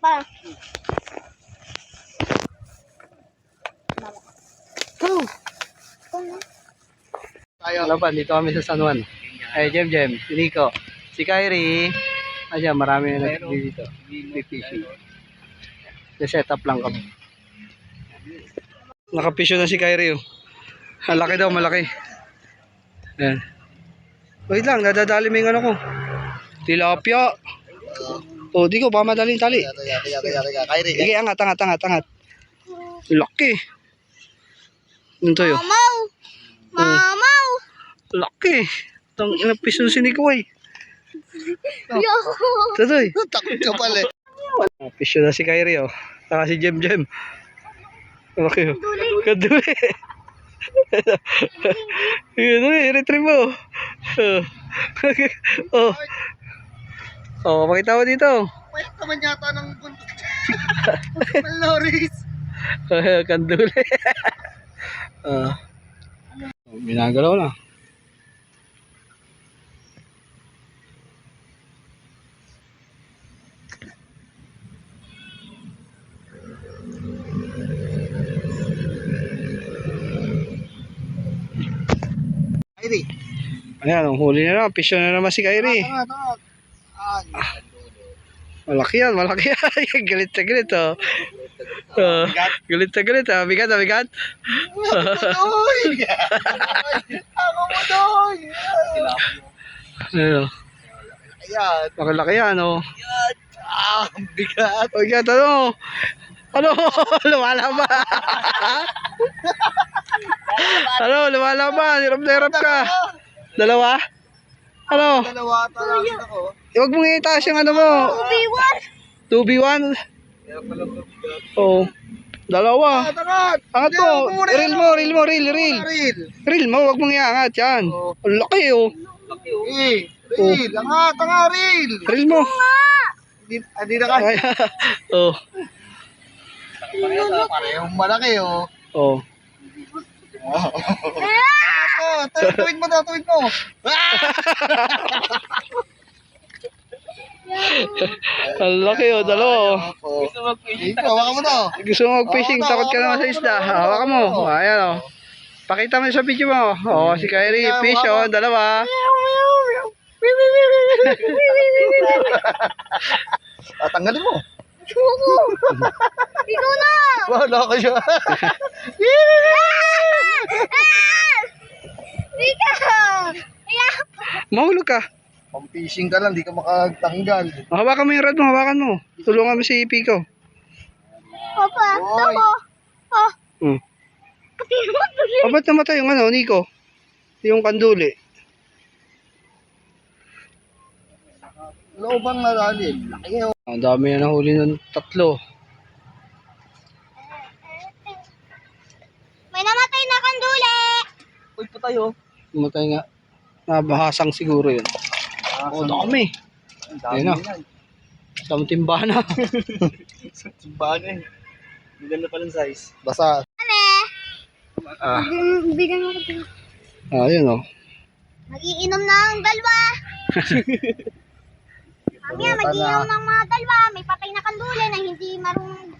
pa. Oh. Tayo pa, dito kami sa San Juan. Ay, Jem, si Nico, si Kyrie. Ayan, marami na nagbibili dito. May fishing. Set up lang kami. Nakapisyo na si Kyrie. Oh. Malaki daw, malaki. Ayan. Wait lang, nadadali mo yung ano ko. Tilapia. Oh, di ko, baka madaling tali. Kyrie. Sige, angat. Laki. Ano to yun? Mamaw! Laki. Itong inapisyo si Nico eh. Yo! Tutoy. Takot ka pala. Pisyo na si Kyrie oh. Saka si Jem. Okay oh. Kaduli. Kaduli, retrieve mo. Oh. Oh, pakita mo dito. Pwede naman yata ng buntot. Maloris. Kaduli. Ginagalaw na. Kyrie. Ayan, ang huli na naman. Pisyo na naman si Kyrie. Tanga. Malaki yan. Galit na galit oh. Galit na galit ah. Bigat. Uy! Ako mo doy! Ayan. Ayan. Makalaki yan oh. Ang bigat. Bigat ano? Ano? Lumalaban. Ano? Lumalaban. Hirap ka. Dalawa? Ano? Dalawa talaga ako. Huwag mong itaas yung ano mo. 2v1! 2v1. Oo. Dalawa. Tangat! Angat mo. Reel mo. Reel. Reel mo. Huwag mong iangat. Yan. Oo. Ang laki oh. Reel. Tanga, reel. Reel mo. Hindi na kaya. Oh. Parehong malaki oh. Oh. Ako, tuwid mo. Ang laki oh. Dalawa oh. Ito, hawakan mo to. Gusto mo mag-fishing. Takot ka naman sa isda. Hawakan mo. Ayan oh. Pakita mo sa video mo. Oh, si Kyrie. Fish oh. Dalawa. Tanggalin mo. Ikaw na! Wala ka siya. Ikaw! Mahulog ka. Pang-fishing ka lang, di ka makatanggal. Hawakan mo yung rod mo. Hawakan mo. Tulungan mo si Pico. Papa, Hoy. ako. Oh, Hmm. pati mo tuloy. Ba't namatay yung ano, Nico? Yung kanduli. Loobang nalalim. Laki oh. Ang dami na nahuli ng 3. May namatay na kanduli. Uy, patay oh. Namatay nga. Nabahasang siguro yun. Oh, dami. Ayun na. Isang timba na. Simbahan eh. Maganda pa ng size. Basta. Bigyan mo ko. Ayun oh. Mag-iinom ng dalawa. Mamaya, mag-iinom ng mga dalawa. May patay na kanduli na hindi marunong